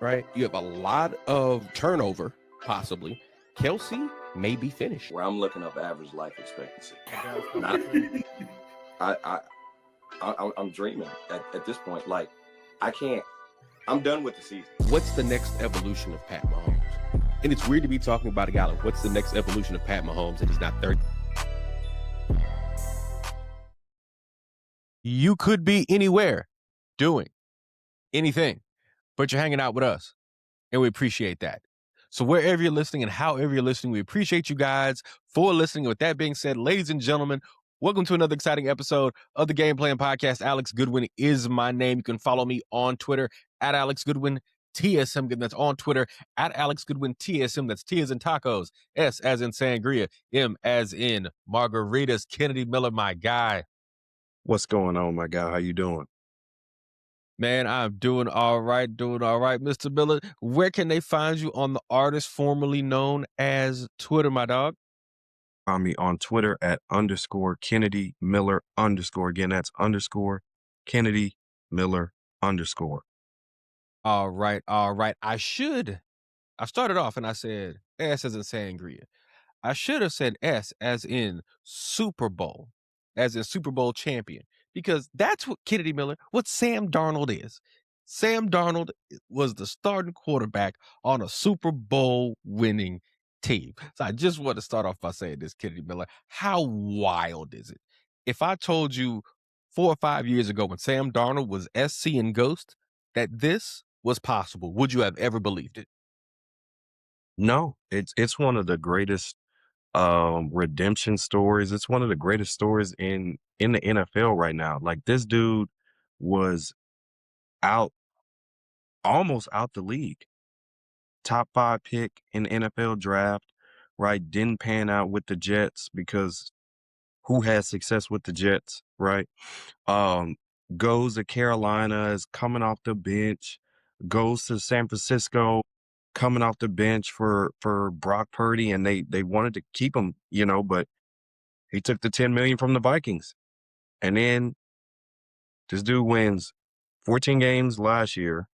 right? You have a lot of turnover, possibly. Kelsey may be finished. Where I'm looking up average life expectancy. I'm dreaming at this point. Like, I can't. I'm done with the season. What's the next evolution of Pat Mahomes? And it's weird to be talking about a guy like, what's the next evolution of Pat Mahomes, and he's not 30. You could be anywhere doing anything, but you're hanging out with us, and we appreciate that. So wherever you're listening and however you're listening, we appreciate you guys for listening. With that being said, ladies and gentlemen, welcome to another exciting episode of the Gameplan Podcast. Alex Goodwin is my name. You can follow me on Twitter at Alex Goodwin TSM. That's on Twitter at Alex Goodwin TSM. That's T as in tacos, S as in sangria, M as in margaritas. Kennedy Miller, my guy. What's going on, my guy? How you doing? Man, I'm doing all right, Mr. Miller. Where can they find you on the artist formerly known as Twitter, my dog? Find me on Twitter at _Kennedy Miller _. Again, that's _Kennedy Miller _. All right. I started off and I said S as in sangria. I should have said S as in Super Bowl, as in Super Bowl champion, because that's what Kennedy Miller, what Sam Darnold is. Sam Darnold was the starting quarterback on a Super Bowl winning team. So I just want to start off by saying this, Kennedy Miller. How wild is it? If I told you 4 or 5 years ago when Sam Darnold was SC and Ghost that this was possible, would you have ever believed it? No, it's one of the greatest redemption stories. It's one of the greatest stories in the NFL right now. Like, this dude was almost out the league. Top 5 pick in the NFL draft, right? Didn't pan out with the Jets because who has success with the Jets, right? Goes to Carolina, is coming off the bench, goes to San Francisco, coming off the bench for Brock Purdy, and they wanted to keep him, but he took the $10 million from the Vikings. And then this dude wins 14 games last year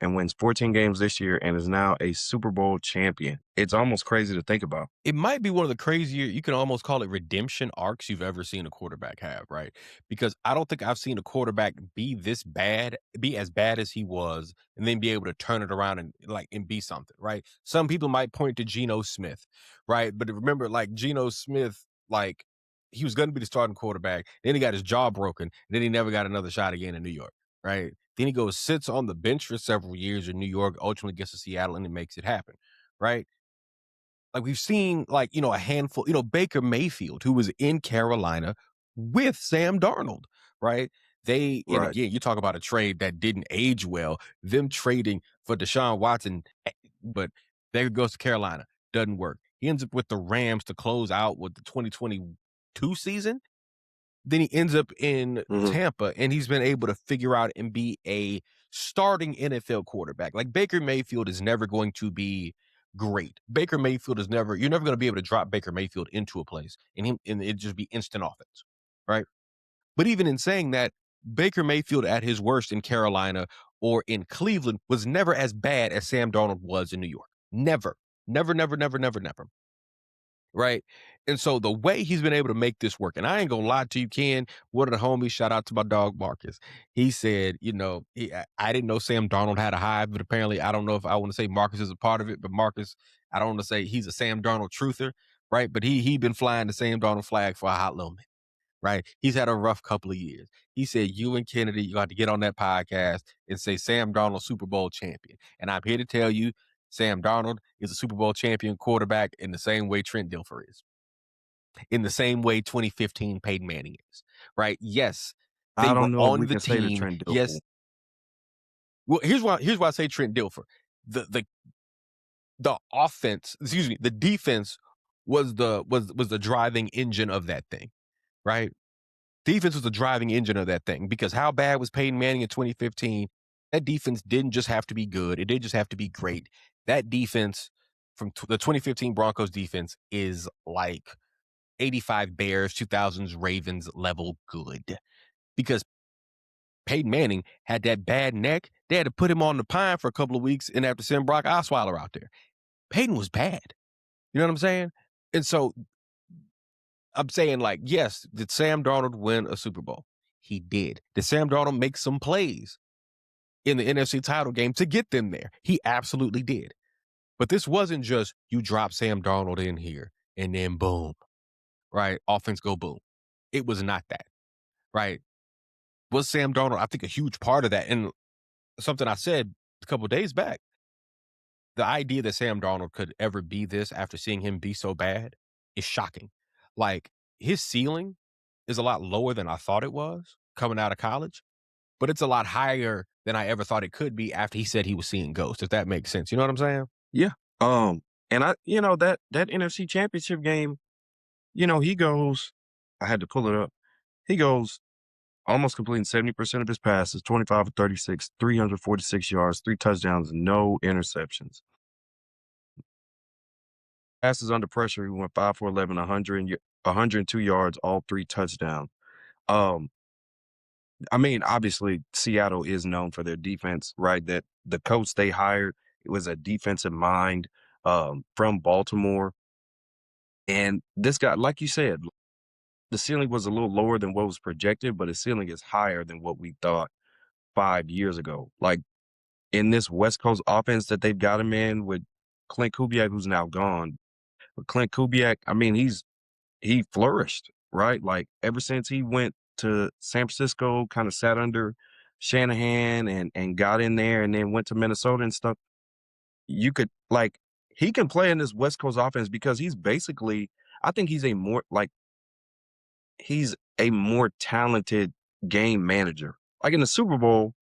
and wins 14 games this year and is now a Super Bowl champion. It's almost crazy to think about. It might be one of the crazier, you can almost call it redemption arcs you've ever seen a quarterback have, right? Because I don't think I've seen a quarterback be as bad as he was, and then be able to turn it around and be something, right? Some people might point to Geno Smith, right? But remember, like, Geno Smith, like, he was going to be the starting quarterback, then he got his jaw broken, and then he never got another shot again in New York, right? Then he goes, sits on the bench for several years in New York, ultimately gets to Seattle, and it makes it happen, right? Like, we've seen, a handful, Baker Mayfield, who was in Carolina with Sam Darnold, right? And again, you talk about a trade that didn't age well, them trading for Deshaun Watson, but Baker goes to Carolina, doesn't work. He ends up with the Rams to close out with the 2022 season. Then he ends up in Tampa, and he's been able to figure out and be a starting NFL quarterback. Like, Baker Mayfield is never going to be great. Baker Mayfield you're never going to be able to drop Baker Mayfield into a place and it just be instant offense, right? But even in saying that, Baker Mayfield at his worst in Carolina or in Cleveland was never as bad as Sam Darnold was in New York. Never. Right. And so the way he's been able to make this work, and I ain't gonna lie to you, Ken, one of the homies, shout out to my dog Marcus. He said, I didn't know Sam Darnold had a hive, but apparently, I don't know if I want to say Marcus is a part of it, but Marcus, I don't want to say he's a Sam Darnold truther, right? But he been flying the Sam Darnold flag for a hot little minute, right? He's had a rough couple of years. He said, you and Kennedy, you got to get on that podcast and say Sam Darnold Super Bowl champion. And I'm here to tell you, Sam Darnold is a Super Bowl champion quarterback in the same way Trent Dilfer is. In the same way 2015 Peyton Manning is, right? Yes, I don't know if we can say the Trent Dilfer. Yes. Well, here's why I say Trent Dilfer. The offense, the defense was the driving engine of that thing, right? Defense was the driving engine of that thing, because how bad was Peyton Manning in 2015? That defense didn't just have to be good. It didn't just have to be great. That defense from the 2015 Broncos defense is like 85 Bears, 2000s Ravens level good, because Peyton Manning had that bad neck They had to put him on the pine for a couple of weeks and have to send Brock Osweiler out there. Peyton was bad. You know what I'm saying? And so I'm saying, like, yes, did Sam Darnold win a Super Bowl? He did. Did Sam Darnold make some plays in the NFC title game to get them there? He absolutely did. But this wasn't just you drop Sam Darnold in here and then boom, right? Offense go boom. It was not that, right? Was Sam Darnold, I think, a huge part of that? And something I said a couple of days back, the idea that Sam Darnold could ever be this after seeing him be so bad is shocking. Like, his ceiling is a lot lower than I thought it was coming out of college, but it's a lot higher than I ever thought it could be after he said he was seeing ghosts, if that makes sense. You know what I'm saying? Yeah. And that NFC Championship game, he goes, I had to pull it up. He goes almost completing 70% of his passes, 25 of 36, 346 yards, 3 touchdowns, no interceptions. Passes under pressure, he went 5 for 11, 102 yards, all 3 touchdowns. Obviously, Seattle is known for their defense, right? That the coach they hired, it was a defensive mind from Baltimore. And this guy, like you said, the ceiling was a little lower than what was projected, but the ceiling is higher than what we thought 5 years ago. Like, in this West Coast offense that they've got him in with Clint Kubiak, who's now gone. But Clint Kubiak, he flourished, right? Like, ever since he went to San Francisco, kind of sat under Shanahan and got in there and then went to Minnesota and stuff. You could, like, he can play in this West Coast offense because he's basically, I think he's a more talented game manager. Like, in the Super Bowl,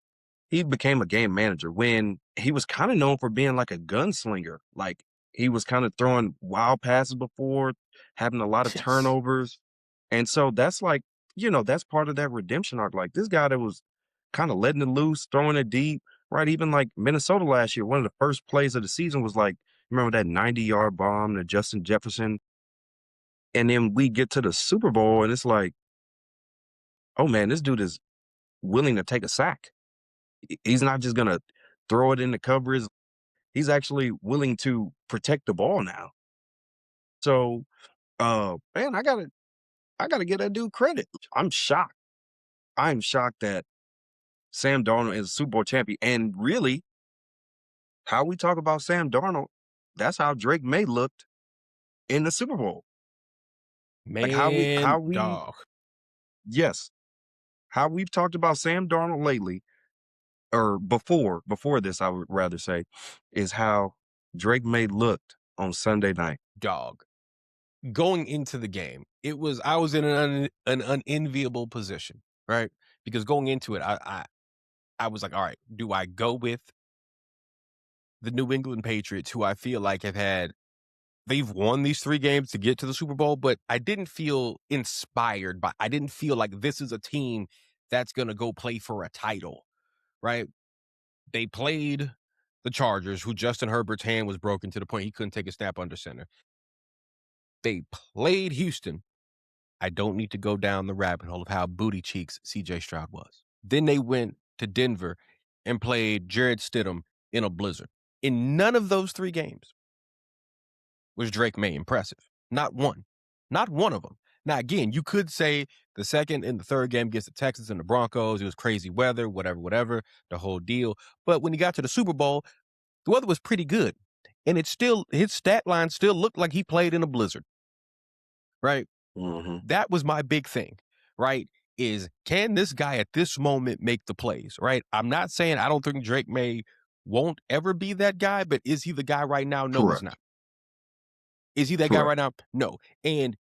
he became a game manager when he was kind of known for being like a gunslinger. Like, he was kind of throwing wild passes before, having a lot of Yes. turnovers. And so that's like, that's part of that redemption arc. Like, this guy that was kind of letting it loose, throwing it deep, right? Even like Minnesota last year, one of the first plays of the season was like, remember that 90-yard bomb to Justin Jefferson? And then we get to the Super Bowl and it's like, oh man, this dude is willing to take a sack. He's not just going to throw it in the coverage. He's actually willing to protect the ball now. So, man, I gotta give that dude credit. I'm shocked. I'm shocked that Sam Darnold is a Super Bowl champion. And really, how we talk about Sam Darnold, that's how Drake May looked in the Super Bowl. Man, Like, how we dog. Yes. How we've talked about Sam Darnold lately, or before this, I would rather say, is how Drake May looked on Sunday night. Dog. Going into the game, I was in an unenviable position, right? Because going into it, I was like, all right, do I go with the New England Patriots, who I feel like they've won these 3 games to get to the Super Bowl, but I didn't feel inspired I didn't feel like this is a team that's going to go play for a title, right? They played the Chargers, who Justin Herbert's hand was broken to the point he couldn't take a snap under center. They played Houston. I don't need to go down the rabbit hole of how booty cheeks CJ Stroud was. Then they went to Denver and played Jared Stidham in a blizzard. In none of those 3 games was Drake May impressive. Not one. Not one of them. Now, again, you could say the second and the third game against the Texans and the Broncos, it was crazy weather, whatever, the whole deal. But when he got to the Super Bowl, the weather was pretty good. And his stat line still looked like he played in a blizzard. Right? Mm-hmm. That was my big thing, right? Is, can this guy at this moment make the plays, right? I'm not saying I don't think Drake May won't ever be that guy, but is he the guy right now? No, Correct. he's not. Is he that guy right now? No. And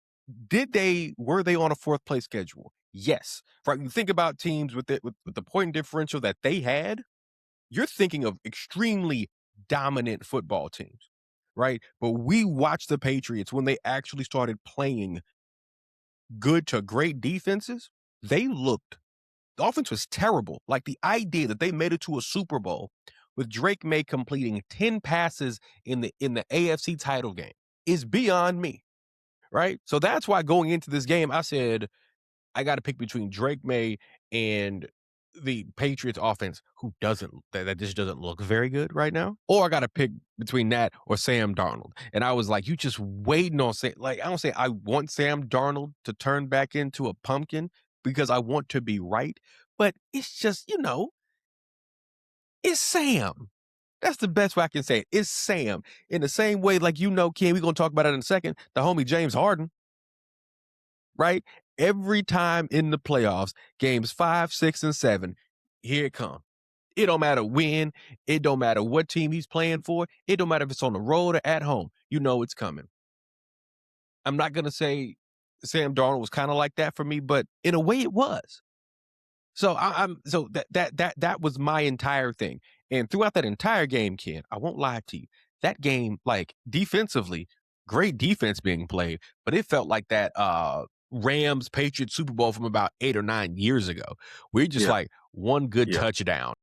were they on a 4th place schedule? Yes. Right. You think about teams with the point differential that they had, you're thinking of extremely dominant football teams, right? But we watched the Patriots when they actually started playing good to great defenses. The offense was terrible. Like, the idea that they made it to a Super Bowl with Drake May completing 10 passes in the AFC title game is beyond me, right? So that's why going into this game, I said, I got to pick between Drake May and the Patriots offense that just doesn't look very good right now, or I got to pick between that or Sam Darnold. And I was like, you just waiting on I don't say I want Sam Darnold to turn back into a pumpkin because I want to be right, but it's just, it's Sam. That's the best way I can say it. It's Sam. In the same way, like, Ken, we're going to talk about it in a second, the homie James Harden, right? Every time in the playoffs, games 5, 6, and 7, here it comes. It don't matter when. It don't matter what team he's playing for. It don't matter if it's on the road or at home. You know it's coming. I'm not going to say Sam Darnold was kind of like that for me, but in a way it was. So that was my entire thing. And throughout that entire game, Ken, I won't lie to you, that game, like, defensively, great defense being played, but it felt like that Rams Patriots Super Bowl from about 8 or 9 years ago. We're just Yeah. like one good Yeah. touchdown,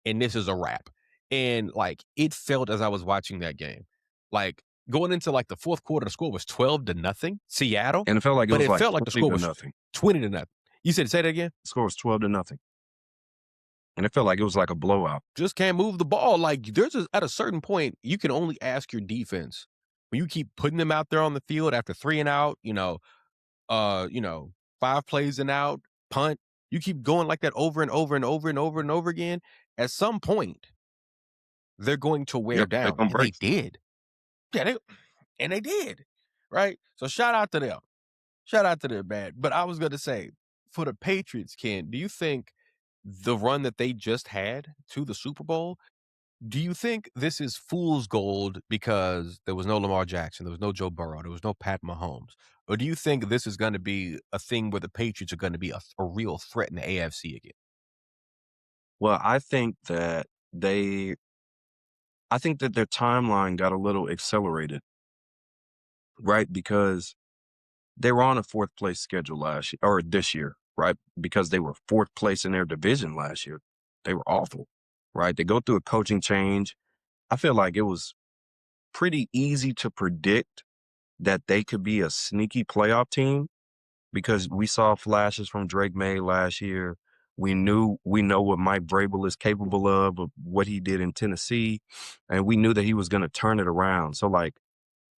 and this is a wrap. And like, it felt as I was watching that game, like going into like the fourth quarter, the score was 12-0, Seattle, And it felt like but it like felt like the 20 score to was nothing. 20-0. You said, say that again? The score was 12-0. And it felt like it was like a blowout. Just can't move the ball. Like, at a certain point, you can only ask your defense when you keep putting them out there on the field after 3 and out, 5 plays and out, punt. You keep going like that over and over and over and over and over again. At some point, they're going to wear Yep, they're down. gonna And break. they did. Yeah, they did. Right? So shout out to them. Shout out to them, man. But I was going to say, for the Patriots, Ken, do you think the run that they just had to the Super Bowl, do you think this is fool's gold because there was no Lamar Jackson, there was no Joe Burrow, there was no Pat Mahomes? Or do you think this is going to be a thing where the Patriots are going to be a real threat in the AFC again? Well, I think that their timeline got a little accelerated, right? Because they were on a 4th place schedule last year or this year, right? Because they were 4th place in their division last year. They were awful, right? They go through a coaching change. I feel like it was pretty easy to predict that they could be a sneaky playoff team because we saw flashes from Drake May last year. We know what Mike Vrabel is capable of what he did in Tennessee, and we knew that he was going to turn it around. So, like,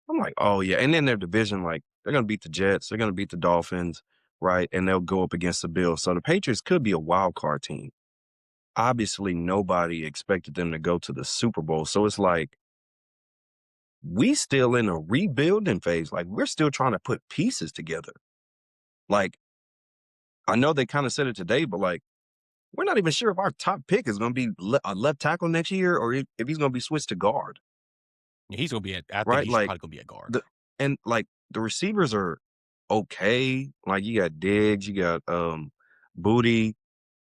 I'm like, oh yeah. And then their division, like, they're going to beat the Jets, they're going to beat the Dolphins, right? And they'll go up against the Bills. So the Patriots could be a wild card team. Obviously, nobody expected them to go to the Super Bowl. So it's like, we still in a rebuilding phase. Like, we're still trying to put pieces together. Like, I know they kind of said it today, but like, we're not even sure if our top pick is going to be a left tackle next year or if he's going to be switched to guard. He's going to be I think right? he's Like, probably going to be a guard. The receivers are okay. Like, you got Diggs, you got Booty,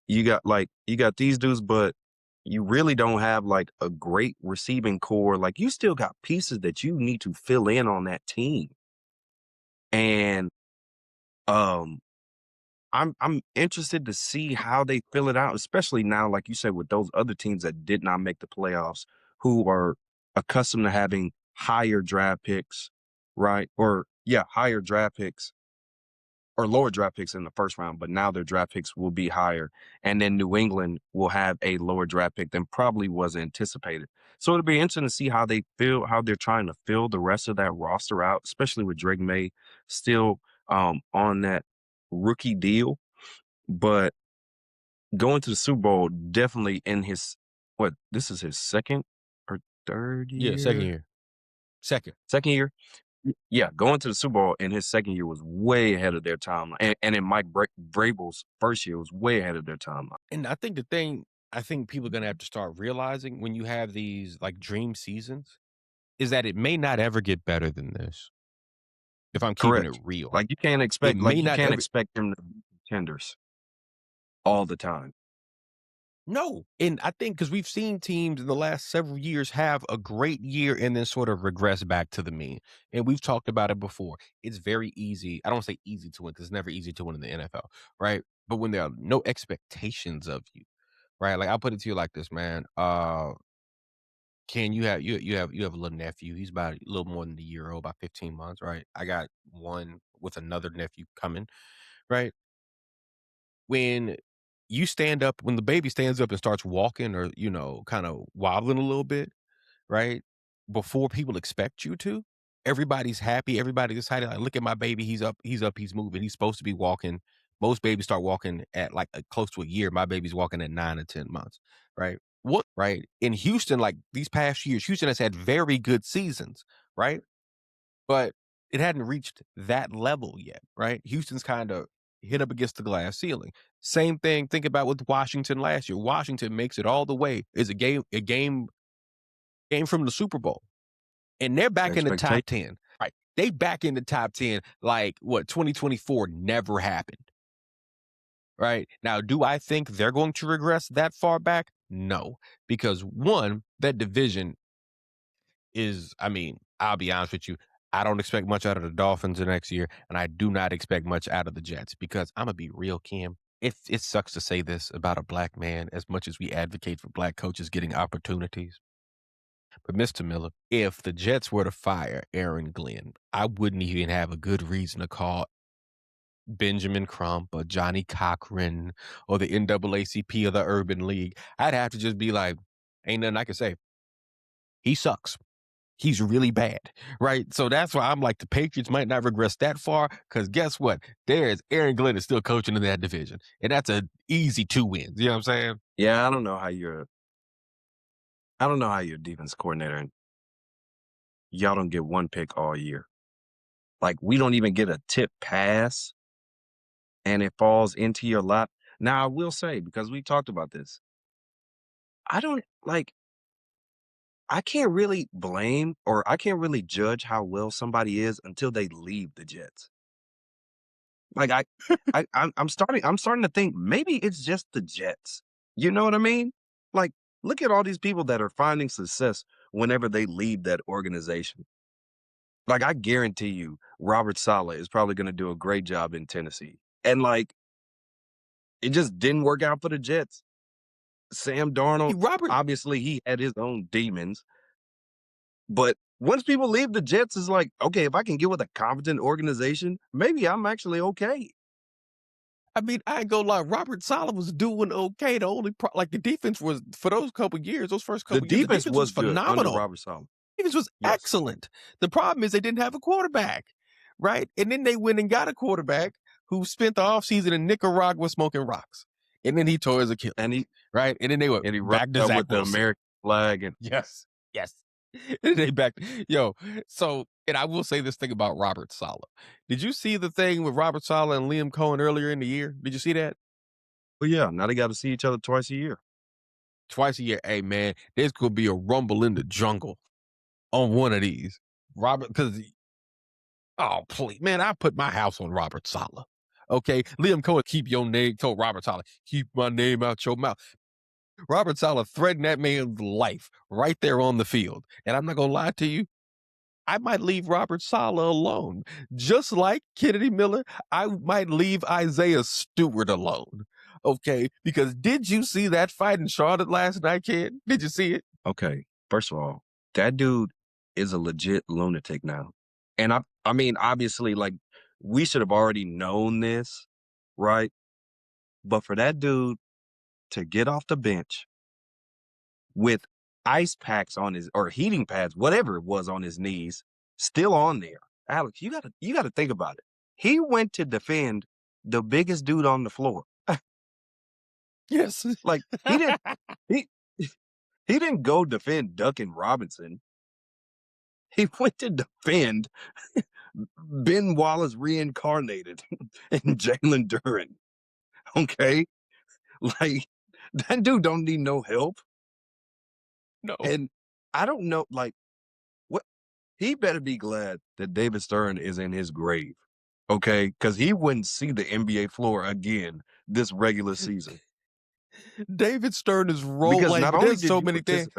you got these dudes, but you really don't have like a great receiving core. Like, you still got pieces that you need to fill in on that team. And I'm interested to see how they fill it out, especially now, like you said, with those other teams that did not make the playoffs, who are accustomed to having higher draft picks, right? Higher draft picks or lower draft picks in the first round, but now their draft picks will be higher. And then New England will have a lower draft pick than probably was anticipated. So it'll be interesting to see how they're trying to fill the rest of that roster out, especially with Drake May still on that rookie deal. But going to the Super Bowl, definitely in this is his second or third year? Yeah, second year. Second year? Yeah, going to the Super Bowl in his second year was way ahead of their timeline. And in Mike Vrabel's first year was way ahead of their timeline. And I think people are going to have to start realizing when you have these like dream seasons is that it may not ever get better than this. If I'm keeping it real. Like, you can't expect them to be contenders all the time. No. And I think because we've seen teams in the last several years have a great year and then sort of regress back to the mean. And we've talked about it before. It's very easy. I don't say easy to win because it's never easy to win in the NFL, right? But when there are no expectations of you, right? Like, I'll put it to you like this, man. Ken, you have a little nephew. He's about a little more than a year old, about 15 months, right? I got one with another nephew coming, right? When you stand up when the baby stands up and starts walking or, kind of wobbling a little bit, right? Before people expect you to, everybody's happy, everybody's excited. Like, look at my baby, he's up, he's moving. He's supposed to be walking. Most babies start walking at like close to a year. My baby's walking at 9 or 10 months, right? What, right? In Houston, like these past years, Houston has had very good seasons, right? But it hadn't reached that level yet, right? Houston's kind of hit up against the glass ceiling. Same thing, think about with Washington last year. Washington makes it all the way. Is a game from the Super Bowl. And they're back in the top 10. Right. They back in the top 10 like what 2024 never happened. Right? Now, do I think they're going to regress that far back? No. Because one, that division is, I'll be honest with you, I don't expect much out of the Dolphins the next year, and I do not expect much out of the Jets because I'm going to be real, Kim. It sucks to say this about a black man as much as we advocate for black coaches getting opportunities. But Mr. Miller, if the Jets were to fire Aaron Glenn, I wouldn't even have a good reason to call Benjamin Crump or Johnny Cochran or the NAACP or the Urban League. I'd have to just be like, ain't nothing I can say. He sucks. He's really bad, right? So that's why I'm like, the Patriots might not regress that far because guess what? Aaron Glenn is still coaching in that division, and that's an easy 2 wins. You know what I'm saying? Yeah, I don't know how you're a defense coordinator and y'all don't get 1 pick all year. Like, we don't even get a tip pass and it falls into your lap. Now, I will say, because we talked about this, I can't really blame or I can't really judge how well somebody is until they leave the Jets. Like, I'm starting to think maybe it's just the Jets. You know what I mean? Like, look at all these people that are finding success whenever they leave that organization. Like, I guarantee you, Robert Saleh is probably going to do a great job in Tennessee. And, like, it just didn't work out for the Jets. Sam Darnold, obviously, he had his own demons. But once people leave the Jets, it's like, okay, if I can get with a competent organization, maybe I'm actually okay. I ain't gonna lie, Robert Saleh was doing okay. The only the defense was, for those couple years, those first couple years, the defense was phenomenal. Good under Robert Saleh. The defense was excellent. The problem is they didn't have a quarterback, right? And then they went and got a quarterback who spent the offseason in Nicaragua smoking rocks. And then he tore his Achilles. And he then they went back to Zach with the American flag. And yes. And they back. And I will say this thing about Robert Saleh. Did you see the thing with Robert Saleh and Liam Cohen earlier in the year? Did you see that? Well, yeah. Now they got to see each other twice a year. Hey, man, there's going to be a rumble in the jungle on one of these. Oh, please, man, I put my house on Robert Saleh. Okay, Liam Cohen, keep your name. Told Robert Saleh, keep my name out your mouth. Robert Saleh threatened that man's life right there on the field. And I'm not going to lie to you, I might leave Robert Saleh alone. Just like Kennedy Miller, I might leave Isaiah Stewart alone. Okay, because did you see that fight in Charlotte last night, kid? Did you see it? Okay, first of all, that dude is a legit lunatic now. And I mean, obviously, like, we should have already known this, right? But for that dude to get off the bench with ice packs on his, or heating pads, whatever it was on his knees, still on there. Alex, you gotta think about it. He went to defend the biggest dude on the floor. Yes. Like, he didn't go defend Duncan Robinson. He went to defend Ben Wallace reincarnated and Jalen Duren. Okay? Like, that dude don't need no help. No. And I don't know, like, what he better be glad that David Stern is in his grave. Okay? Because he wouldn't see the NBA floor again this regular season. David Stern is rolling. Because not only did so you many things.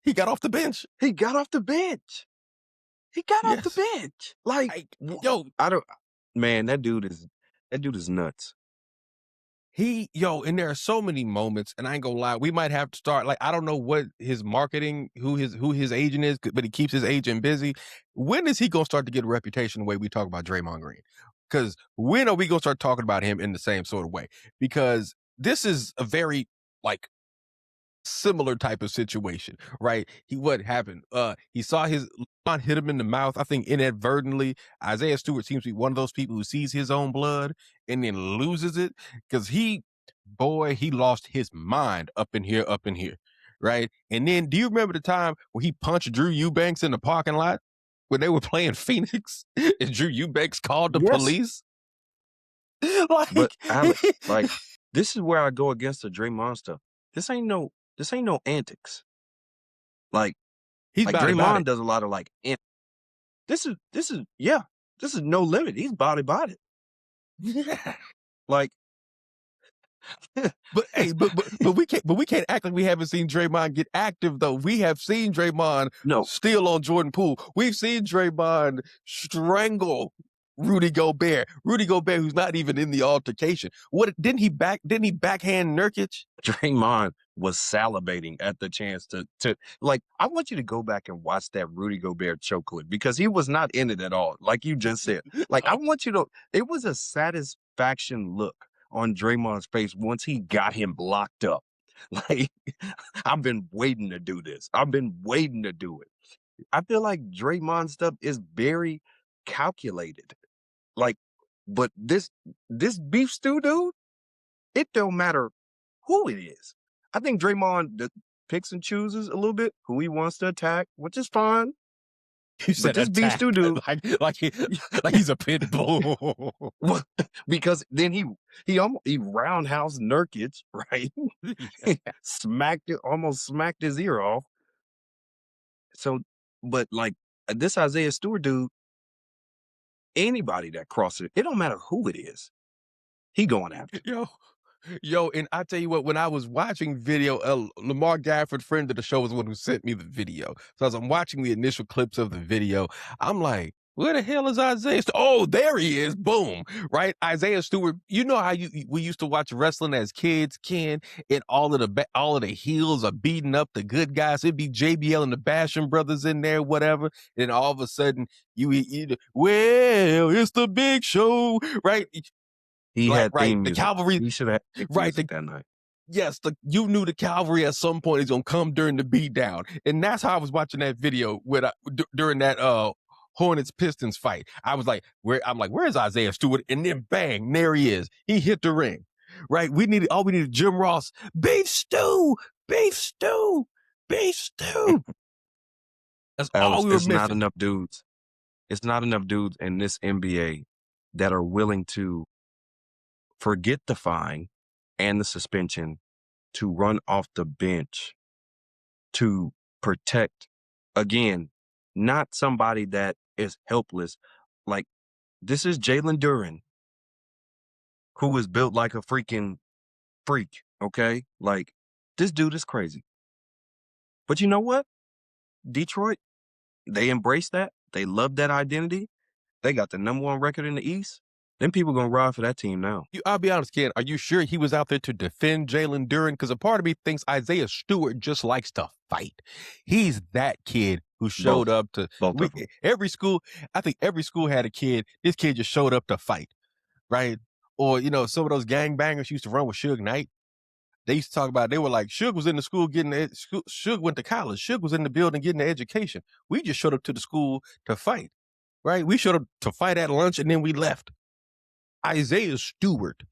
He got off the bench. He got off the bench. Like, man, that dude is nuts. And there are so many moments, and I ain't gonna lie, we might have to start, like, I don't know what his marketing, who his agent is, but he keeps his agent busy. When is he gonna start to get a reputation the way we talk about Draymond Green? Because when are we gonna start talking about him in the same sort of way? Because this is a very like similar type of situation, right? What happened? He saw his line hit him in the mouth, I think inadvertently. Isaiah Stewart seems to be one of those people who sees his own blood and then loses it, because he lost his mind up in here, right? And then do you remember the time where he punched Drew Eubanks in the parking lot when they were playing Phoenix and Drew Eubanks called the police? But Alex, like, this is where I go against the Draymond stuff. This ain't no antics. Like, Draymond does a lot of like this is no limit. He's body. Like, but hey, but we can't act like we haven't seen Draymond get active though. We have seen Draymond steal on Jordan Poole. We've seen Draymond strangle Rudy Gobert, who's not even in the altercation. Didn't he backhand Nurkic? Draymond was salivating at the chance to like, I want you to go back and watch that Rudy Gobert choke clip, because he was not in it at all. Like you just said, like, I want you to, it was a satisfaction look on Draymond's face once he got him locked up. Like, I've been waiting to do this. I've been waiting to do it. I feel like Draymond stuff is very calculated. Like, but this beef stew dude, it don't matter who it is. I think Draymond picks and chooses a little bit who he wants to attack, which is fine. You said this beef stew dude, like he's a pit bull. Because then he roundhouse Nurkic, right? Almost smacked his ear off. So, but like this Isaiah Stewart dude, anybody that crosses it don't matter who it is, he going after. Yo, and I tell you what, when I was watching video, Lamar Gafford, friend of the show, was the one who sent me the video. So as I'm watching the initial clips of the video, I'm like, where the hell is Isaiah Stewart? Oh, there he is. Boom. Right? Isaiah Stewart. You know how we used to watch wrestling as kids, Ken, and all of the heels are beating up the good guys. It'd be JBL and the Basham brothers in there, whatever. And all of a sudden, well, it's the big show, right? He had theme the music. Cavalry. He should have had music that night. Yes, you knew the Cavalry at some point is gonna come during the beatdown, and that's how I was watching that video during that Hornets Pistons fight. I was like, where's Isaiah Stewart? And then bang, there he is. He hit the ring. Right? We needed Jim Ross. Beef stew. That's all we were missing. Not enough dudes. It's not enough dudes in this NBA that are willing to forget the fine and the suspension to run off the bench to protect, again, not somebody that is helpless. Like, this is Jalen Duren, who is built like a freaking freak, okay? Like, this dude is crazy. But you know what? Detroit, they embrace that. They love that identity. They got the #1 record in the East. Then people gonna ride for that team now. I'll be honest, Ken. Are you sure he was out there to defend Jalen Duren? Because a part of me thinks Isaiah Stewart just likes to fight. He's that kid who showed up to every school. I think every school had a kid. This kid just showed up to fight, right? Or some of those gangbangers used to run with Suge Knight. They used to talk about, they were like, Suge was in the school Suge went to college. Suge was in the building getting an education. We just showed up to the school to fight, right? We showed up to fight at lunch and then we left. Isaiah Stewart,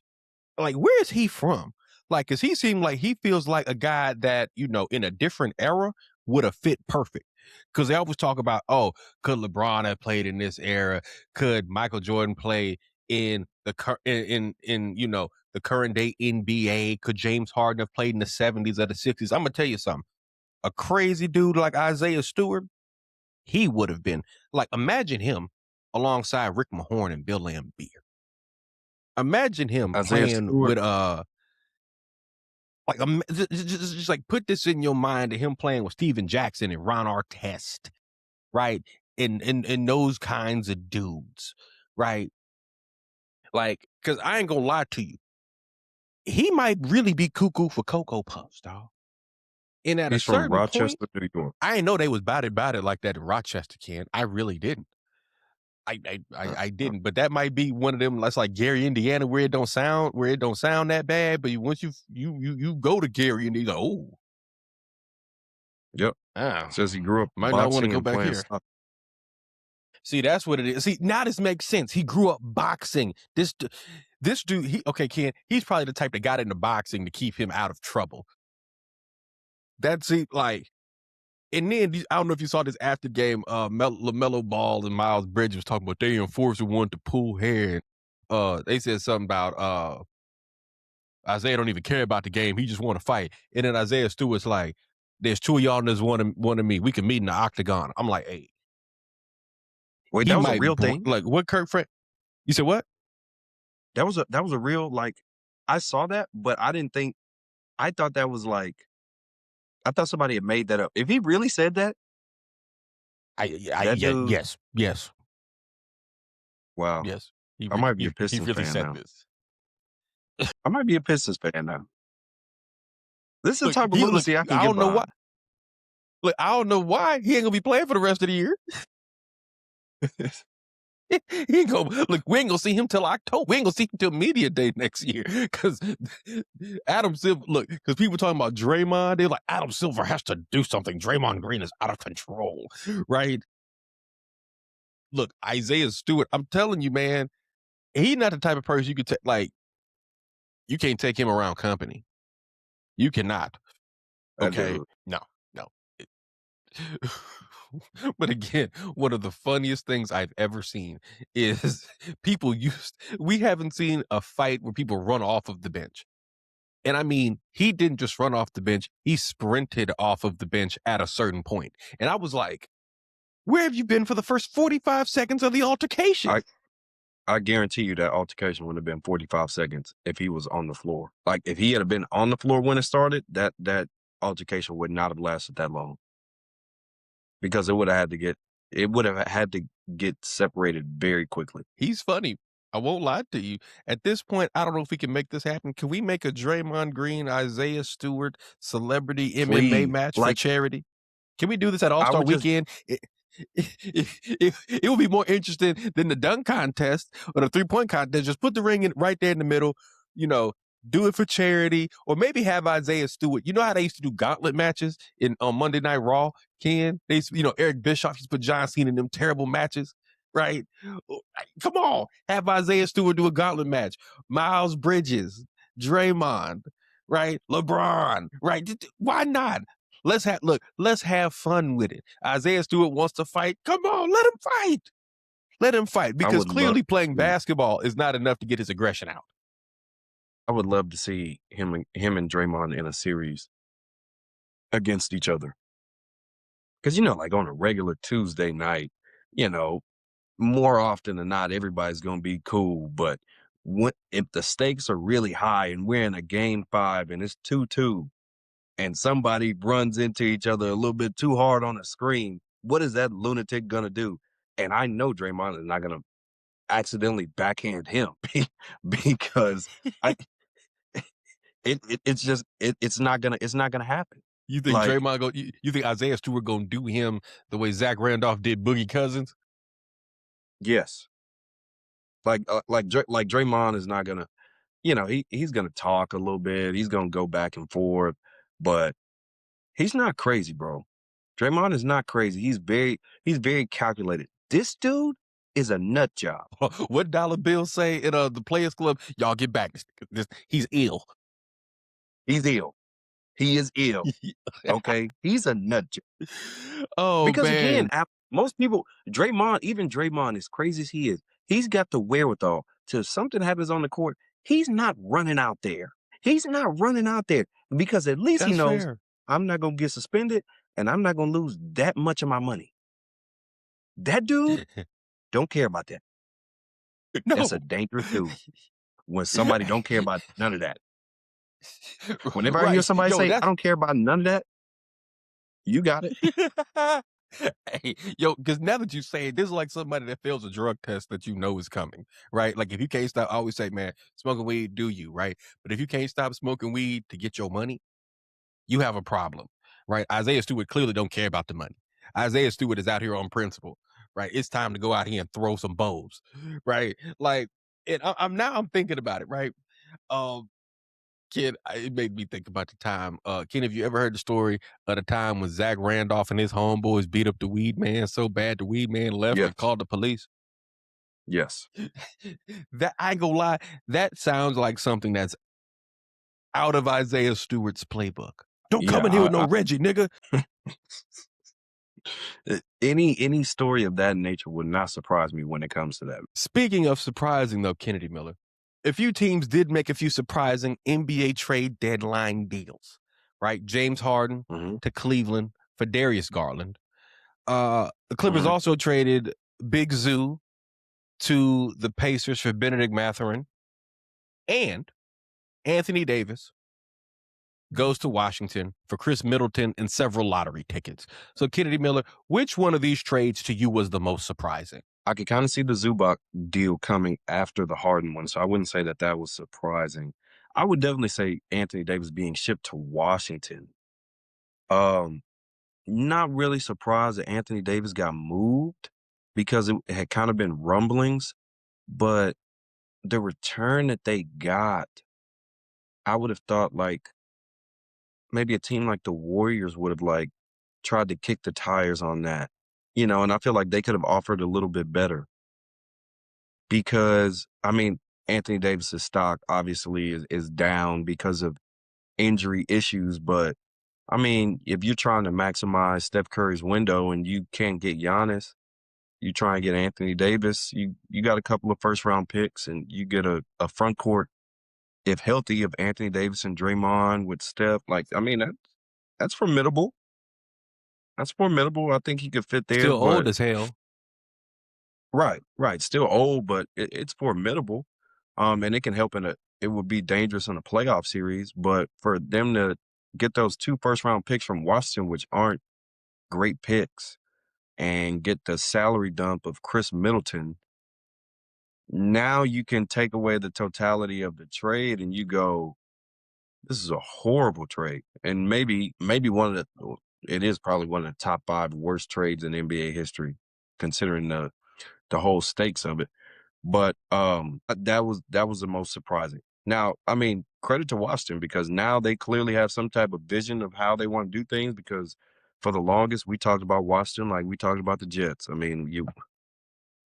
like, where is he from? Like, cause he seemed like he feels like a guy that, in a different era would have fit perfect. Cause they always talk about, could LeBron have played in this era? Could Michael Jordan play in the the current day NBA? Could James Harden have played in the 70s or the 60s? I'm gonna tell you something. A crazy dude like Isaiah Stewart, he would have been like, imagine him alongside Rick Mahorn and Bill Laimbeer. Imagine him playing with just like put this in your mind of him playing with Steven Jackson and Ron Artest, right? And those kinds of dudes, right? Like, cause I ain't gonna lie to you, he might really be cuckoo for Cocoa Puffs, dog. And at He's a certain from Rochester, point, New York. I didn't know they was about it like that in Rochester, Ken. I really didn't. I didn't, but that might be one of them. That's like Gary, Indiana, where it don't sound that bad. But once you go to Gary and you go, oh, Yep. Says he grew up might not want to boxing go and back playing here. soccer. See, that's what it is. See, now this makes sense. He grew up boxing. This dude, Ken, he's probably the type that got into boxing to keep him out of trouble. That's it, like. And then I don't know if you saw this after game. LaMelo Ball and Miles Bridges was talking about they enforcer wanted to pull hair. They said something about Isaiah don't even care about the game. He just want to fight. And then Isaiah Stewart's like, "There's two of y'all and there's one of me. We can meet in the octagon." I'm like, "Hey, wait, that was a real thing." Like what Kirk Frank? You said what? That was a real, like, I saw that, but I didn't think. I thought that was like. I thought somebody had made that up. If he really said that, Yes. Wow. Yes. I might be a Pistons really fan said now. this. I might be a Pistons fan now. This is the type of lunacy I can get don't know behind. why. Look, I don't know why he ain't gonna be playing for the rest of the year. He ain't gonna look. We ain't gonna see him till October. We ain't gonna see him till media day next year. Because Adam Silver, look, because people talking about Draymond, they're like, Adam Silver has to do something. Draymond Green is out of control, right? Look, Isaiah Stewart, I'm telling you, man, he's not the type of person you could take. Like, you can't take him around company. You cannot. Okay, no. But again, one of the funniest things I've ever seen is we haven't seen a fight where people run off of the bench. And I mean, he didn't just run off the bench, he sprinted off of the bench at a certain point. And I was like, where have you been for the first 45 seconds of the altercation? I guarantee you that altercation would have been 45 seconds if he was on the floor. Like, if he had been on the floor when it started, that altercation would not have lasted that long. Because it would have had to get separated very quickly. He's funny. I won't lie to you. At this point, I don't know if we can make this happen. Can we make a Draymond Green, Isaiah Stewart celebrity MMA match for charity? Can we do this at All-Star Weekend? It would be more interesting than the dunk contest or the three-point contest. Just put the ring right there in the middle, do it for charity, or maybe have Isaiah Stewart. You know how they used to do gauntlet matches on Monday Night Raw, Ken? They used to, Eric Bischoff used to put John Cena in them terrible matches, right? Come on, have Isaiah Stewart do a gauntlet match. Miles Bridges, Draymond, right? LeBron, right? Why not? Let's have fun with it. Isaiah Stewart wants to fight. Come on, let him fight. Let him fight, because clearly playing basketball is not enough to get his aggression out. I would love to see him and Draymond in a series against each other. Because, like on a regular Tuesday night, more often than not, everybody's going to be cool. But if the stakes are really high and we're in a game 5 and it's 2-2 and somebody runs into each other a little bit too hard on the screen, what is that lunatic going to do? And I know Draymond is not going to accidentally backhand him because it's not gonna happen. You think Draymond you think Isaiah Stewart gonna do him the way Zach Randolph did Boogie Cousins? Yes. Like Draymond is not gonna, he's gonna talk a little bit. He's gonna go back and forth, but he's not crazy, bro. Draymond is not crazy. He's very calculated. This dude is a nut job. What Dollar Bill say in the Players Club? Y'all get back. He's ill. He's ill. He is ill. Okay? He's a nut job. Oh, because man. Again, most people, even Draymond, as crazy as he is, he's got the wherewithal to, if something happens on the court, he's not running out there. He's not running out there because at least he knows I'm not going to get suspended and I'm not going to lose that much of my money. That dude don't care about that. No. That's a dangerous dude. When somebody don't care about none of that. Whenever I hear somebody say, I don't care about none of that, you got it. Hey, because now that you say it, this is like somebody that fails a drug test that is coming, right? Like, if you can't stop, I always say, man, smoking weed, do you, right? But if you can't stop smoking weed to get your money, you have a problem, right? Isaiah Stewart clearly don't care about the money. Isaiah Stewart is out here on principle, right? It's time to go out here and throw some bows, right? Like, and I'm thinking about it, right? Ken, it made me think about the time. Ken, have you ever heard the story of the time when Zach Randolph and his homeboys beat up the weed man so bad the weed man left Yes. and called the police? Yes. That I ain't gonna lie, that sounds like something that's out of Isaiah Stewart's playbook. Don't come in here with no Reggie, nigga. Any story of that nature would not surprise me when it comes to that. Speaking of surprising, though, Kennedy Miller, a few teams did make a few surprising NBA trade deadline deals, right? James Harden to Cleveland for Darius Garland. The Clippers also traded Big Zoo to the Pacers for Benedict Mathurin, and Anthony Davis goes to Washington for Chris Middleton and several lottery tickets. So, Kennedy Miller, which one of these trades to you was the most surprising? I could kind of see the Zubac deal coming after the Harden one, so I wouldn't say that was surprising. I would definitely say Anthony Davis being shipped to Washington. Not really surprised that Anthony Davis got moved because it had kind of been rumblings, but the return that they got, I would have thought like maybe a team like the Warriors would have like tried to kick the tires on that, and I feel like they could have offered a little bit better because, I mean, Anthony Davis's stock obviously is down because of injury issues, but I mean, if you're trying to maximize Steph Curry's window and you can't get Giannis, you try and get Anthony Davis, you got a couple of first-round picks and you get a front court, if healthy, of Anthony Davis and Draymond with Steph. Like, I mean, that's formidable. That's formidable. I think he could fit there. Still old as hell. Right. Still old, but it's formidable. And it can help it would be dangerous in a playoff series, but for them to get those 2 first-round picks from Washington, which aren't great picks, and get the salary dump of Chris Middleton, now you can take away the totality of the trade and you go, this is a horrible trade. And maybe it is probably one of the top 5 worst trades in NBA history, considering the whole stakes of it. But that was the most surprising. Now, I mean, credit to Washington because now they clearly have some type of vision of how they want to do things, because for the longest we talked about Washington like we talked about the Jets. I mean,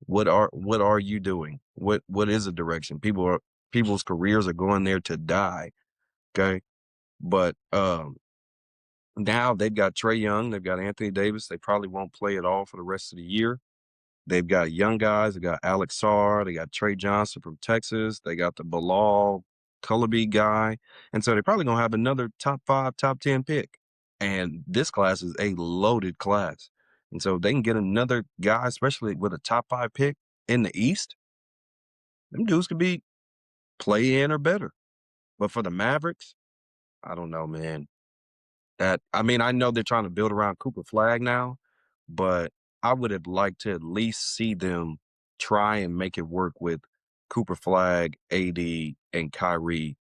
what are you doing? What is the direction? People's careers are going there to die. Okay? But now they've got Trae Young, they've got Anthony Davis. They probably won't play at all for the rest of the year. They've got young guys. They got Alex Sarr. They got Trey Johnson from Texas. They got the Bilal Cullaby guy. And so they're probably going to have another top 5, top 10 pick. And this class is a loaded class. And so if they can get another guy, especially with a top 5 pick in the East, them dudes could be play-in or better. But for the Mavericks, I don't know, man. I know they're trying to build around Cooper Flag now, but I would have liked to at least see them try and make it work with Cooper Flag, AD, and Kyrie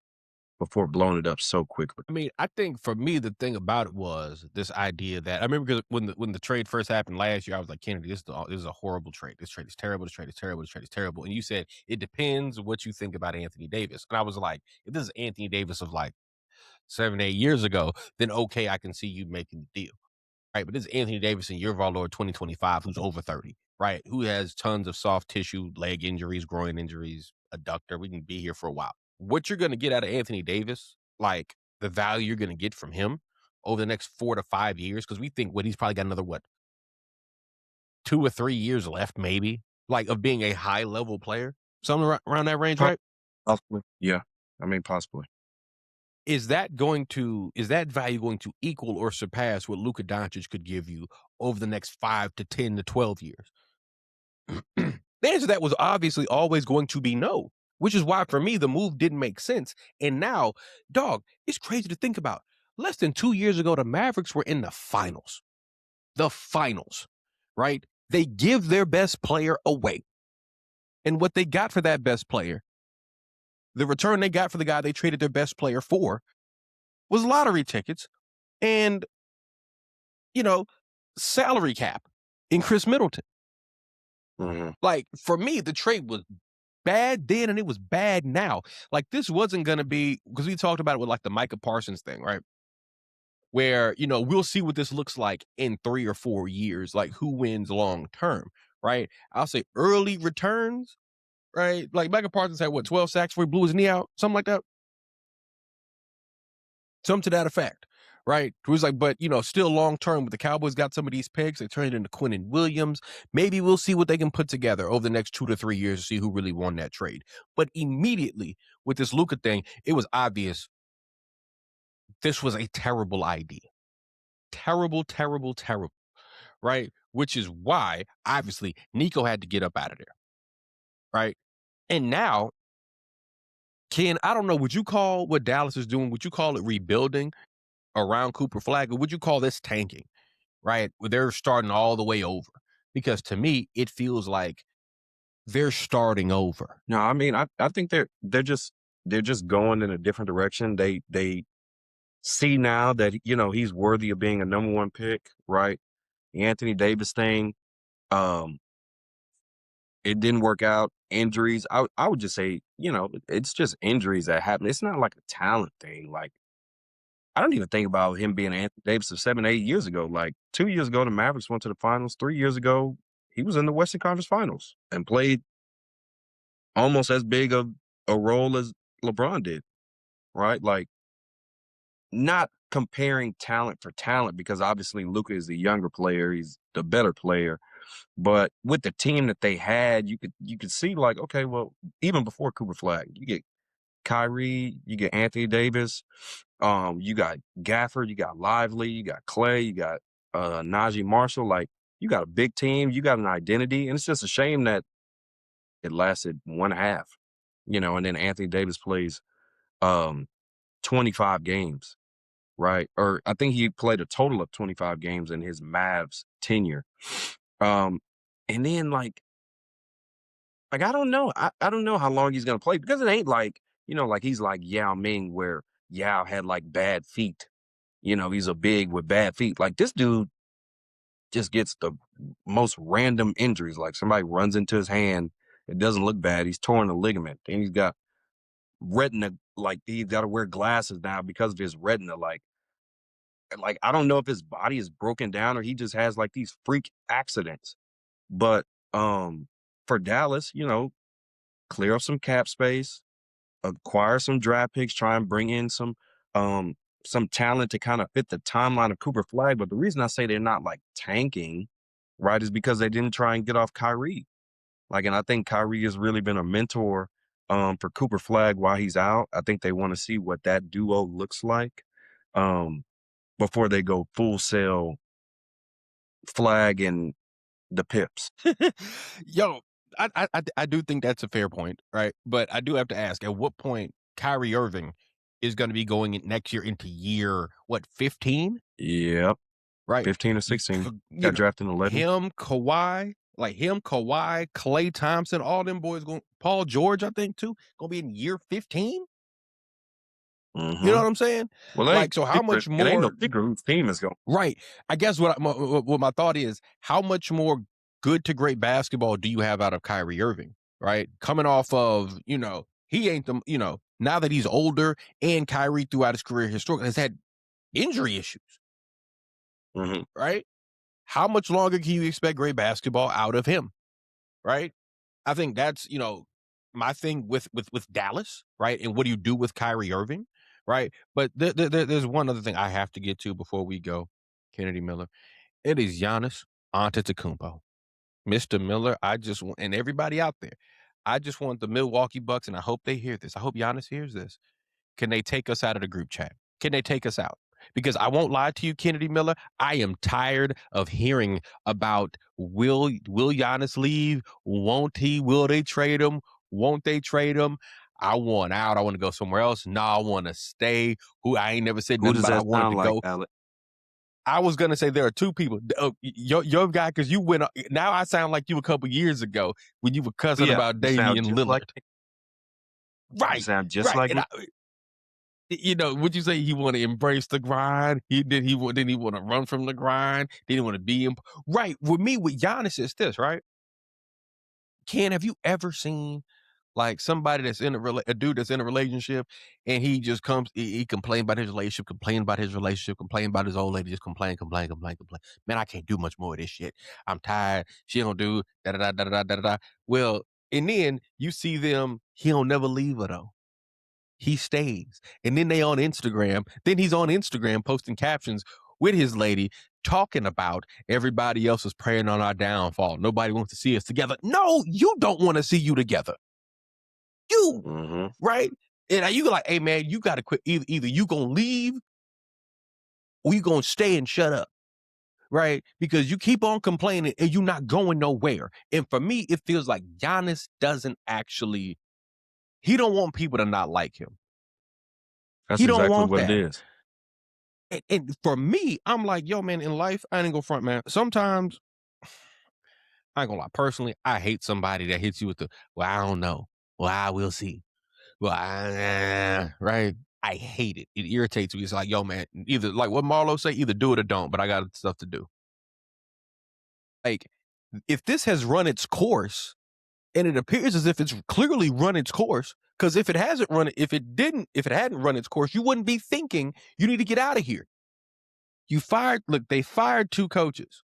before blowing it up so quickly. I mean, I think for me, the thing about it was this idea that I remember because when the trade first happened last year, I was like, Kennedy, this is a horrible trade. This trade is terrible. This trade is terrible. This trade is terrible. And you said it depends what you think about Anthony Davis. And I was like, if this is Anthony Davis of like 7, 8 years ago, then okay, I can see you making the deal. Right, but this is Anthony Davis in year of our Lord 2025, who's over 30, right? Who has tons of soft tissue, leg injuries, groin injuries, adductor. We can be here for a while. What you're going to get out of Anthony Davis, like the value you're going to get from him over the next 4 to 5 years, because we think he's probably got another 2 or 3 years left, maybe, like of being a high level player, something around that range, right? Possibly, yeah. I mean, possibly. Is that value going to equal or surpass what Luka Doncic could give you over the next 5 to 10 to 12 years? The answer to that was obviously always going to be no, which is why for me, the move didn't make sense. And now, dog, it's crazy to think about. Less than 2 years ago, the Mavericks were in the finals. The finals, right? They give their best player away. And what they got for that best player, the return they got for the guy they traded their best player for, was lottery tickets and, salary cap in Chris Middleton. Like, for me, the trade was bad then and it was bad now. Like, this wasn't going to be, because we talked about it with like the Micah Parsons thing, right? Where, we'll see what this looks like in 3 or 4 years, like who wins long term, right? I'll say early returns, right? Like Micah Parsons had 12 sacks before he blew his knee out, something like that. Something to that effect, right? It was like, but still long term, with the Cowboys got some of these picks, they turned it into Quinnen Williams. Maybe we'll see what they can put together over the next 2 to 3 years to see who really won that trade. But immediately with this Luka thing, it was obvious this was a terrible idea. Terrible, terrible, terrible, right? Which is why, obviously, Nico had to get up out of there, right? And now, Ken, I don't know, would you call what Dallas is doing, would you call it rebuilding around Cooper Flag, or would you call this tanking, right? Where they're starting all the way over? Because to me, it feels like they're starting over. No, I mean, I think they're just going in a different direction. They see now that he's worthy of being a number 1 pick, right? The Anthony Davis thing, it didn't work out. Injuries, I would just say, it's just injuries that happen. It's not like a talent thing. Like, I don't even think about him being Anthony Davis of 7, 8 years ago. Like 2 years ago, the Mavericks went to the finals. 3 years ago, he was in the Western Conference Finals and played almost as big of a role as LeBron did, right? Like, not comparing talent for talent, because obviously Luka is the younger player, he's the better player. But with the team that they had, you could see, like, okay, well, even before Cooper Flag, you get Kyrie, you get Anthony Davis, you got Gafford, you got Lively, you got Clay, you got Najee Marshall. Like, you got a big team, you got an identity, and it's just a shame that it lasted 1.5, and then Anthony Davis plays 25 games, right? Or I think he played a total of 25 games in his Mavs tenure. And then like I don't know. I don't know how long he's gonna play, because it ain't like, like he's like Yao Ming, where Yao had like bad feet. He's a big with bad feet. Like, this dude just gets the most random injuries. Like, somebody runs into his hand, it doesn't look bad, he's torn a ligament. Then he's got retina, like he's got to wear glasses now because of his retina. Like I don't know if his body is broken down or he just has like these freak accidents. But for Dallas, clear up some cap space, acquire some draft picks, try and bring in some talent to kind of fit the timeline of Cooper Flag. But the reason I say they're not like tanking, right, is because they didn't try and get off Kyrie. Like, and I think Kyrie has really been a mentor for Cooper Flag while he's out. I think they want to see what that duo looks like before they go full sale Flag and the Pips. Yo, I do think that's a fair point, right? But I do have to ask, at what point Kyrie Irving is going to be going in next year into year, 15? Yep. Right. 15 or 16. Got drafted in 11. Him, Kawhi, Klay Thompson, all them boys going, Paul George, I think, too, going to be in year 15? Mm-hmm. You know what I'm saying? Well, like, so how much more? It ain't no secret whose team is going. Right. I guess what my thought is, how much more good to great basketball do you have out of Kyrie Irving, right? Coming off of, he ain't the, now that he's older, and Kyrie throughout his career historically has had injury issues, right? How much longer can you expect great basketball out of him, right? I think that's, my thing with Dallas, right? And what do you do with Kyrie Irving, right? But there's one other thing I have to get to before we go, Kennedy Miller. It is Giannis Antetokounmpo. Mr. Miller, I just want, and everybody out there, I just want the Milwaukee Bucks, and I hope they hear this. I hope Giannis hears this. Can they take us out of the group chat? Can they take us out? Because I won't lie to you, Kennedy Miller, I am tired of hearing about will Giannis leave? Won't he? Will they trade him? Won't they trade him? I want out. I want to go somewhere else. No, I want to stay. I ain't never said nothing about I wanted to go. Alec? I was going to say there are two people. Your guy, because you went. Now I sound like you a couple years ago when you were cussing about Damian Lillard. Right. You sound just like me. Would you say he want to embrace the grind? Didn't he want to run from the grind? Didn't he want to be right? With me, with Giannis, it's this, right? Ken, have you ever seen like somebody that's in a dude that's in a relationship and he just comes, he complain about his relationship, complain about his old lady, just complain. Man, I can't do much more of this shit. I'm tired. She don't do da da da da da da da. Well, and then you see them, he don't never leave her though. He stays. And then they on Instagram. Then he's on Instagram posting captions with his lady talking about everybody else is preying on our downfall. Nobody wants to see us together. No, you don't want to see you together. You, right? And you like, hey, man, you got to quit. Either you going to leave or you going to stay and shut up, right? Because you keep on complaining and you're not going nowhere. And for me, it feels like Giannis doesn't actually, he don't want people to not like him. That's he don't exactly want what that. it is. And for me, I'm like, yo, man, in life, I ain't gonna front, man. Sometimes, I ain't gonna lie, personally, I hate somebody that hits you with the, well, I don't know. Well, I will see. Well, right? I hate it. It irritates me. It's like, yo, man, either, like what Marlo say, either do it or don't, but I got stuff to do. Like, if this has run its course, and it appears as if it's clearly run its course, because if it hadn't run its course, you wouldn't be thinking you need to get out of here. They fired 2 coaches,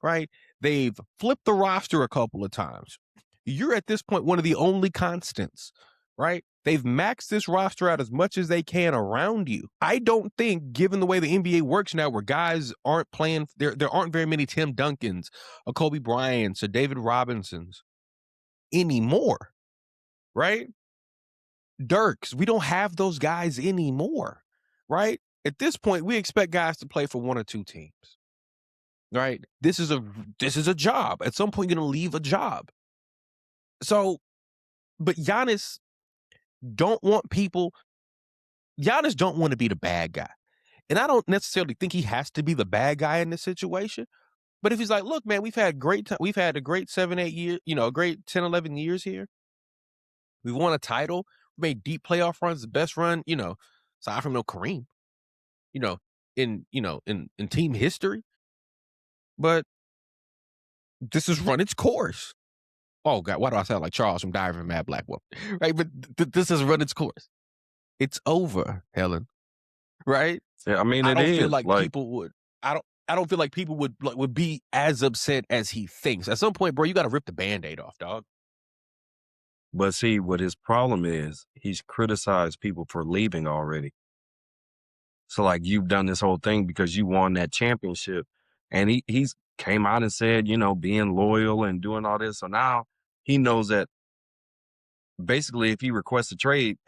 right? They've flipped the roster a couple of times. You're at this point one of the only constants, right? They've maxed this roster out as much as they can around you. I don't think, given the way the NBA works now, where guys aren't playing, there aren't very many Tim Duncans, or Kobe Bryants, or David Robinsons anymore, right? Dirks, we don't have those guys anymore, right? At this point, we expect guys to play for 1 or 2 teams, right? This is a job. At some point, you're going to leave a job. So, but Giannis don't want to be the bad guy. And I don't necessarily think he has to be the bad guy in this situation. But if he's like, look, man, we've had a great 7, 8 years, a great 10, 11 years here. We won a title, we made deep playoff runs, the best run, aside from Kareem, in team history. But this has run its course. Oh God, why do I sound like Charles from Diary of a Mad Black Woman? Right, but this has run its course. It's over, Helen. Right? Yeah, I mean, I don't it feel is like people would. I don't feel like people would be as upset as he thinks. At some point, bro, you got to rip the Band-Aid off, dog. But see, what his problem is, he's criticized people for leaving already. So, like, you've done this whole thing because you won that championship. And he's came out and said, being loyal and doing all this. So now he knows that basically if he requests a trade,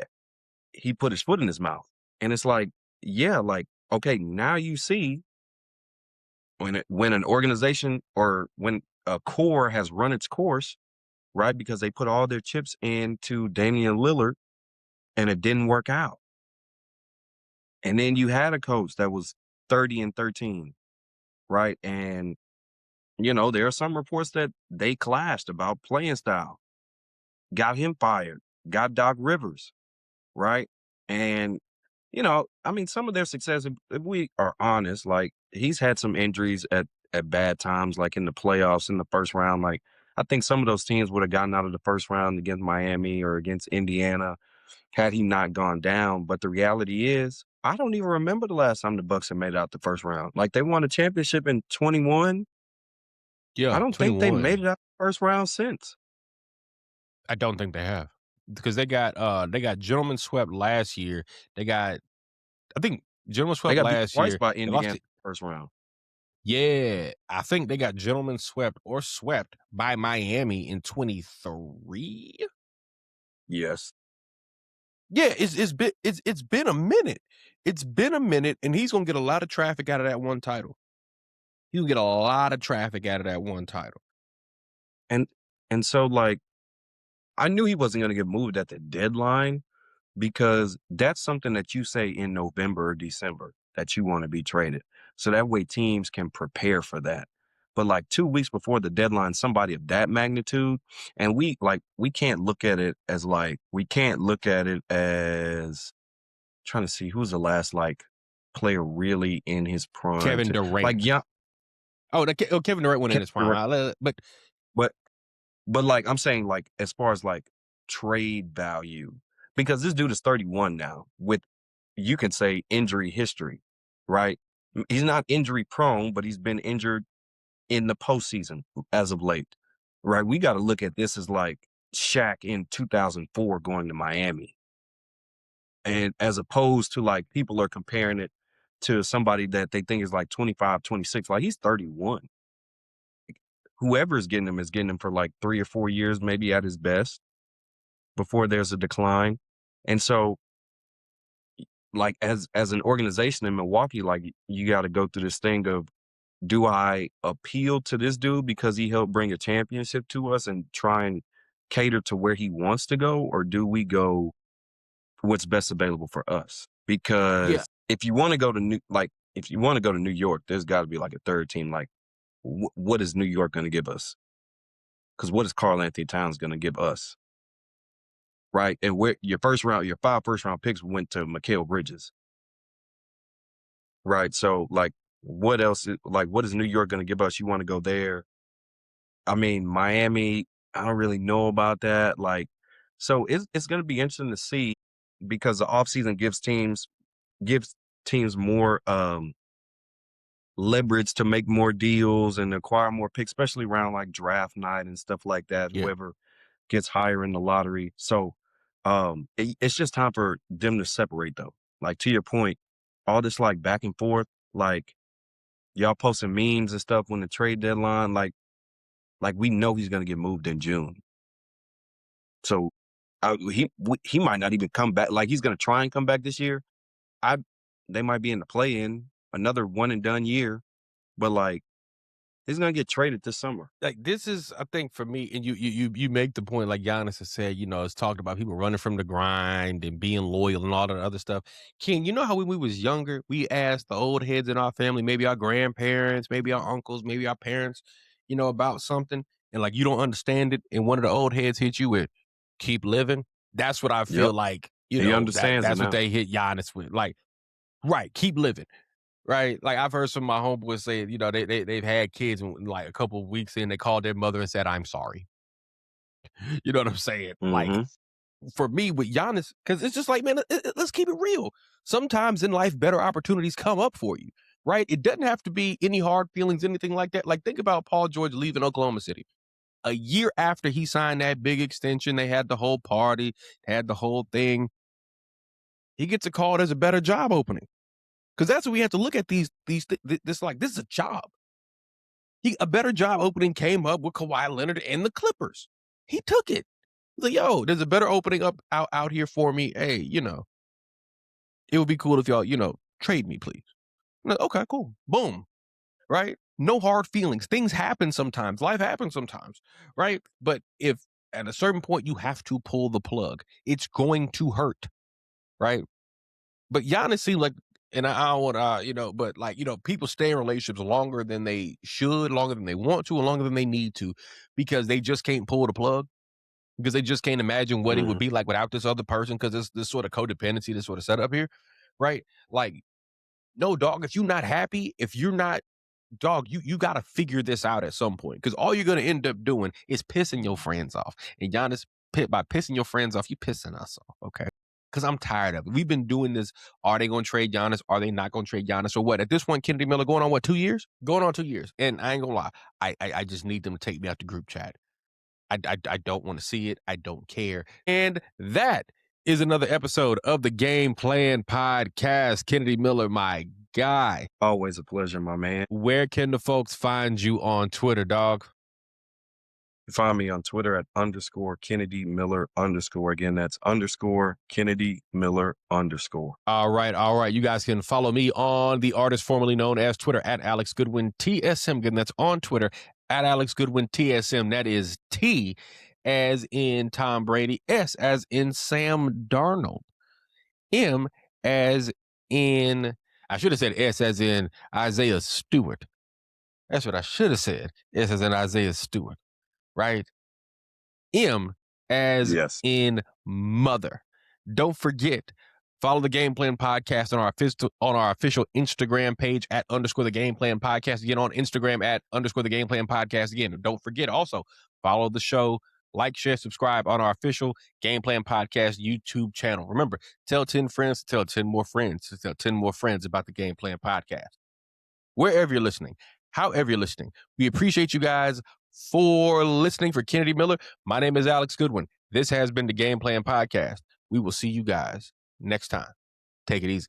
he put his foot in his mouth. And it's like, yeah, like, okay, now you see when an organization or when a core has run its course, right? Because they put all their chips into Damian Lillard and it didn't work out. And then you had a coach that was 30-13, right? And, there are some reports that they clashed about playing style. Got him fired, got Doc Rivers, right? And, some of their success, if we are honest, like he's had some injuries at bad times, like in the playoffs in the first round. Like I think some of those teams would have gotten out of the first round against Miami or against Indiana had he not gone down. But the reality is, I don't even remember the last time the Bucks had made it out the first round. Like they won a championship in 21. Yeah, I don't 21. think they made it out the first round since. I don't think they have, because they got gentlemen swept last year. I think gentlemen swept last twice year by Indiana first round. Yeah, I think they got gentlemen swept by Miami in 23. Yes. Yeah, it's been a minute. It's been a minute, and he's gonna get a lot of traffic out of that one title. He'll get a lot of traffic out of that one title. And so, like, I knew he wasn't going to get moved at the deadline because that's something that you say in November or December that you want to be traded. So that way teams can prepare for that. But like 2 weeks before the deadline, somebody of that magnitude, and we can't look at it as trying to see who's the last like player really in his prime. Kevin Durant. Like, yeah. Kevin Durant went in his prime. But But like I'm saying, like as far as like trade value, because this dude is 31 now with, you can say, injury history, right? He's not injury prone, but he's been injured in the postseason as of late, right? We got to look at this as like Shaq in 2004 going to Miami. And as opposed to like people are comparing it to somebody that they think is like 25, 26, like he's 31. Whoever's getting him is getting him for like 3 or 4 years, maybe at his best, before there's a decline. And so like as an organization in Milwaukee, like you got to go through this thing of, do I appeal to this dude because he helped bring a championship to us and try and cater to where he wants to go? Or do we go what's best available for us? Because if you want to go to New York, there's got to be like a third team. Like, what is New York going to give us? Because what is Karl Anthony Towns going to give us? Right? And where your 5 first-round picks went to Mikal Bridges. Right? So, like, what else? What is New York going to give us? You want to go there? I mean, Miami, I don't really know about that. Like, so it's going to be interesting to see, because the offseason gives teams more leverage to make more deals and acquire more picks, especially around like draft night and stuff like that. Yeah. Whoever gets higher in the lottery. So it's just time for them to separate, though. Like, to your point, all this like back and forth, like y'all posting memes and stuff when the trade deadline, like we know he's going to get moved in June. So he might not even come back. Like, he's going to try and come back this year. They might be in the play-in, another one and done year, but like he's going to get traded this summer. Like, this is, I think, for me, and you make the point, like Giannis has said, it's talked about people running from the grind and being loyal and all that other stuff. King, you know how when we was younger, we asked the old heads in our family, maybe our grandparents, maybe our uncles, maybe our parents, about something, and like you don't understand it, and one of the old heads hit you with, keep living. That's what I feel like, he understands that's it what now. they hit Giannis with. Like, right, keep living. Right, like I've heard some of my homeboys say, they've had kids, and like a couple of weeks in, they called their mother and said, "I'm sorry." You know what I'm saying? Like, for me with Giannis, because it's just like, man, let's keep it real. Sometimes in life, better opportunities come up for you, right? It doesn't have to be any hard feelings, anything like that. Like, think about Paul George leaving Oklahoma City. A year after he signed that big extension, they had the whole party, had the whole thing. He gets a call, there's a better job opening. Because that's what we have to look at this is a job. A better job opening came up with Kawhi Leonard and the Clippers. He took it. He's like, yo, there's a better opening out here for me. Hey, it would be cool if y'all, trade me, please. I'm like, okay, cool. Boom. Right? No hard feelings. Things happen sometimes. Life happens sometimes. Right? But if at a certain point you have to pull the plug, it's going to hurt. Right? But Giannis seemed like, and I don't want but like, people stay in relationships longer than they should, longer than they want to, and longer than they need to, because they just can't pull the plug, because they just can't imagine what it would be like without this other person, because it's this sort of codependency, this sort of setup here, right? Like, no, dog, if you're not happy, dog, you got to figure this out at some point, because all you're going to end up doing is pissing your friends off. And Giannis, by pissing your friends off, you pissing us off, okay? Because I'm tired of it. We've been doing this. Are they going to trade Giannis? Are they not going to trade Giannis? Or what? At this point, Kennedy Miller going on, 2 years? Going on 2 years. And I ain't going to lie. I just need them to take me out the group chat. I don't want to see it. I don't care. And that is another episode of the Gameplan Podcast. Kennedy Miller, my guy. Always a pleasure, my man. Where can the folks find you on Twitter, dog? You find me on Twitter at _Kennedy Miller _. Again, that's _Kennedy Miller _. All right. You guys can follow me on the artist formerly known as Twitter at Alex Goodwin TSM. Again, that's on Twitter at Alex Goodwin TSM. That is T as in Tom Brady, S as in Sam Darnold, M as in, I should have said S as in Isaiah Stewart. That's what I should have said. S as in Isaiah Stewart. Right? M as in mother. Don't forget, Follow the Game Plan Podcast on our official Instagram page at _the Game Plan Podcast. Again, on Instagram at _the Game Plan Podcast. Again, don't forget also follow the show, like, share, subscribe on our official Game Plan Podcast YouTube channel. Remember, tell 10 friends, tell 10 more friends, tell 10 more friends about the Game Plan Podcast. Wherever you're listening, however you're listening, we appreciate you guys for listening. For Kennedy Miller, my name is Alex Goodwin. This has been the Game Plan Podcast. We will see you guys next time. Take it easy.